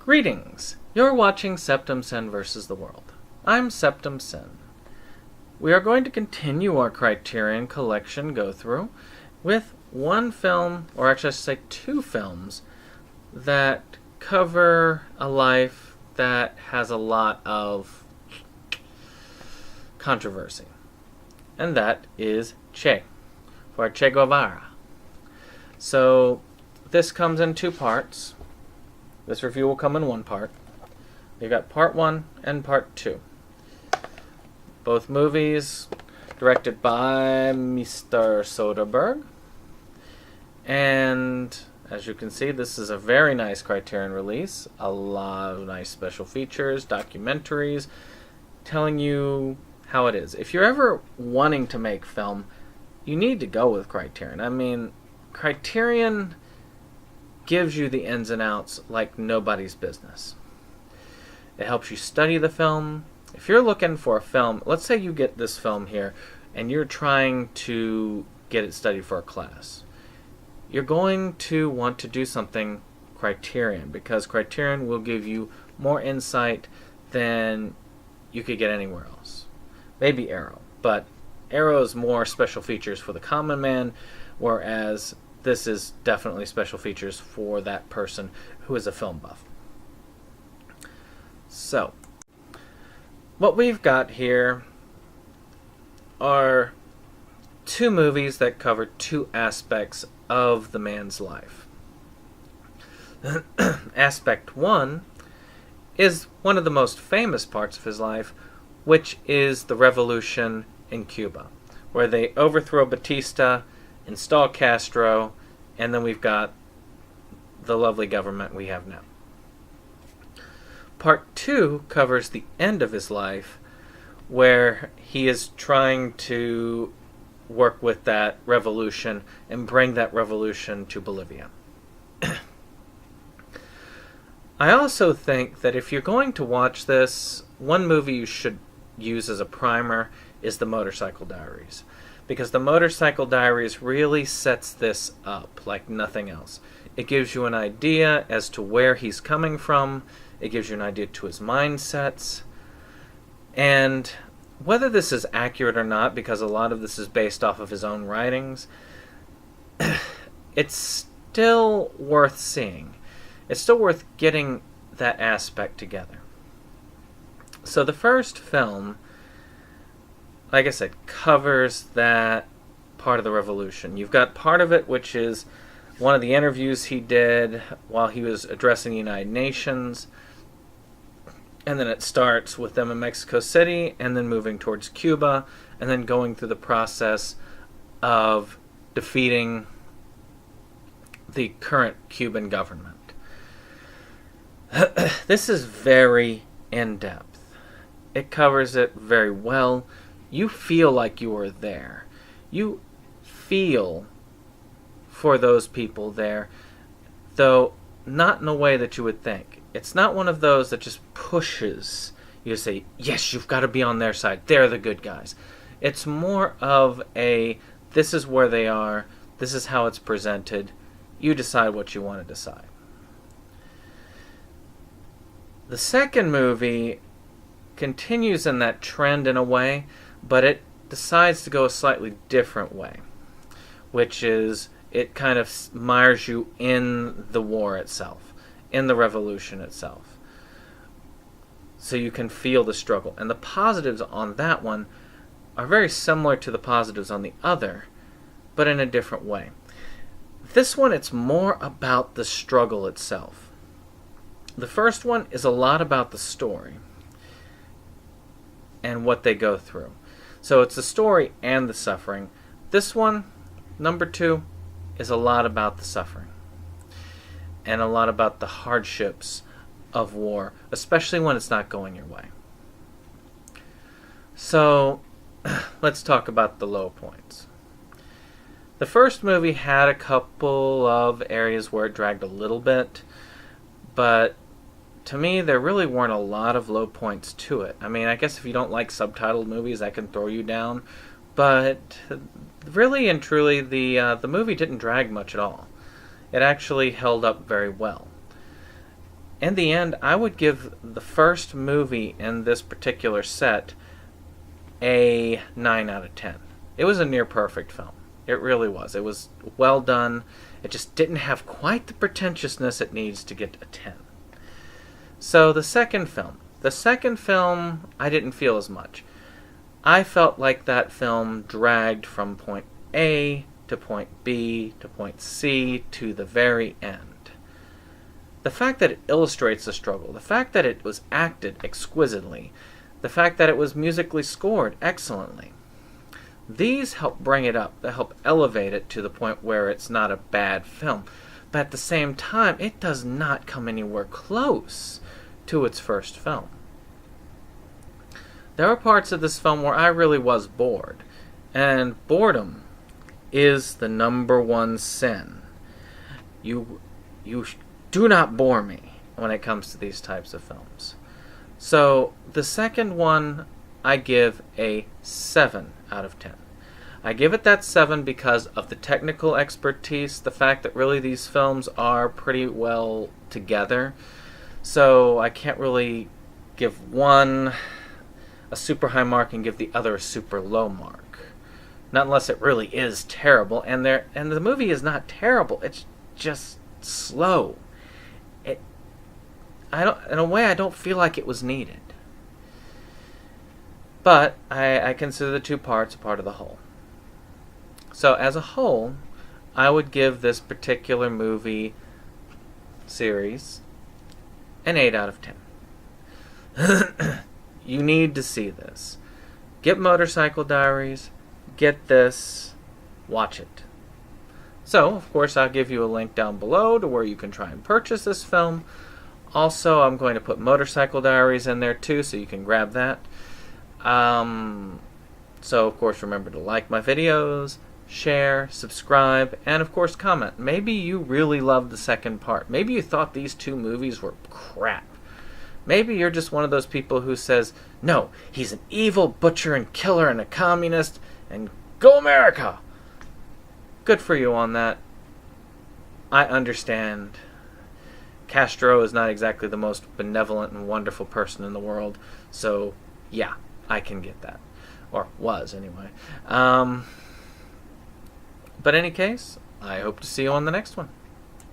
Greetings! You're watching Septum Sen vs. the World. I'm Septum Sen. We are going to continue our Criterion Collection go-through with one film, or actually I should say two films, that cover a life that has a lot of controversy. And that is Che, or Che Guevara. So this comes in two parts. This review will come in one part. We've got part 1 and part 2. Both movies directed by Mr. Soderbergh. And as you can see, this is a very nice Criterion release. A lot of nice special features, documentaries, telling you how it is. If you're ever wanting to make film, you need to go with Criterion. I mean, Criterion gives you the ins and outs like nobody's business. It helps you study the film. If you're looking for a film, let's say you get this film here and you're trying to get it studied for a class. You're going to want to do something Criterion, because Criterion will give you more insight than you could get anywhere else. Maybe Arrow, but Arrow is more special features for the common man, whereas this is definitely special features for that person who is a film buff. So, what we've got here are two movies that cover two aspects of the man's life. Aspect 1 is one of the most famous parts of his life, which is the revolution in Cuba, where they overthrow Batista, install Castro, and then we've got the lovely government we have now. Part 2 covers the end of his life, where he is trying to work with that revolution and bring that revolution to Bolivia. I also think that if you're going to watch this, one movie you should use as a primer is The Motorcycle Diaries, because The Motorcycle Diaries really sets this up like nothing else. It gives you an idea as to where he's coming from. It gives you an idea to his mindsets. And whether this is accurate or not, because a lot of this is based off of his own writings, it's still worth seeing. It's still worth getting that aspect together. So the first film, like I said, covers that part of the revolution. You've got part of it, which is one of the interviews he did while he was addressing the United Nations. And then it starts with them in Mexico City, and then moving towards Cuba, and then going through the process of defeating the current Cuban government. This is very in-depth. It covers it very well. You feel like you are there. You feel for those people there, though not in a way that you would think. It's not one of those that just pushes you to say, yes, you've got to be on their side. They're the good guys. It's more of a, this is where they are. This is how it's presented. You decide what you want to decide. The second movie continues in that trend in a way, but it decides to go a slightly different way, which is it kind of mires you in the war itself, in the revolution itself, so you can feel the struggle. And the positives on that one are very similar to the positives on the other, but in a different way. This one, it's more about the struggle itself. The first one is a lot about the story and what they go through. So it's the story and the suffering. This one, number 2, is a lot about the suffering and a lot about the hardships of war, especially when it's not going your way. So let's talk about the low points. The first movie had a couple of areas where it dragged a little bit, but to me, there really weren't a lot of low points to it. I mean, I guess if you don't like subtitled movies, that can throw you down. But really and truly, the movie didn't drag much at all. It actually held up very well. in the end, I would give the first movie in this particular set a 9 out of 10. It was a near perfect film. It really was. It was well done. It just didn't have quite the pretentiousness it needs to get a 10. So the second film. The second film, I didn't feel as much. I felt like that film dragged from point A to point B to point C to the very end. The fact that it illustrates the struggle, the fact that it was acted exquisitely, the fact that it was musically scored excellently, these help bring it up. They help elevate it to the point where it's not a bad film. But at the same time, it does not come anywhere close to its first film. There are parts of this film where I really was bored. And boredom is the number one sin. You do not bore me when it comes to these types of films. So the second one, I give a 7 out of 10. I give it that 7 because of the technical expertise, the fact that really these films are pretty well together. So I can't really give one a super high mark and give the other a super low mark. Not unless it really is terrible, and the movie is not terrible. It's just slow. In a way, I don't feel like it was needed. But I consider the two parts a part of the whole. So as a whole, I would give this particular movie series an 8 out of 10. You need to see this. Get Motorcycle Diaries, get this, watch it. So, of course, I'll give you a link down below to where you can try and purchase this film. Also, I'm going to put Motorcycle Diaries in there too, so you can grab that. So, of course, remember to like my videos, share, subscribe, and, of course, comment. Maybe you really loved the second part. Maybe you thought these two movies were crap. Maybe you're just one of those people who says, no, he's an evil butcher and killer and a communist, and go America! Good for you on that. I understand. Castro is not exactly the most benevolent and wonderful person in the world, so yeah, I can get that. Or was, anyway. But in any case, I hope to see you on the next one.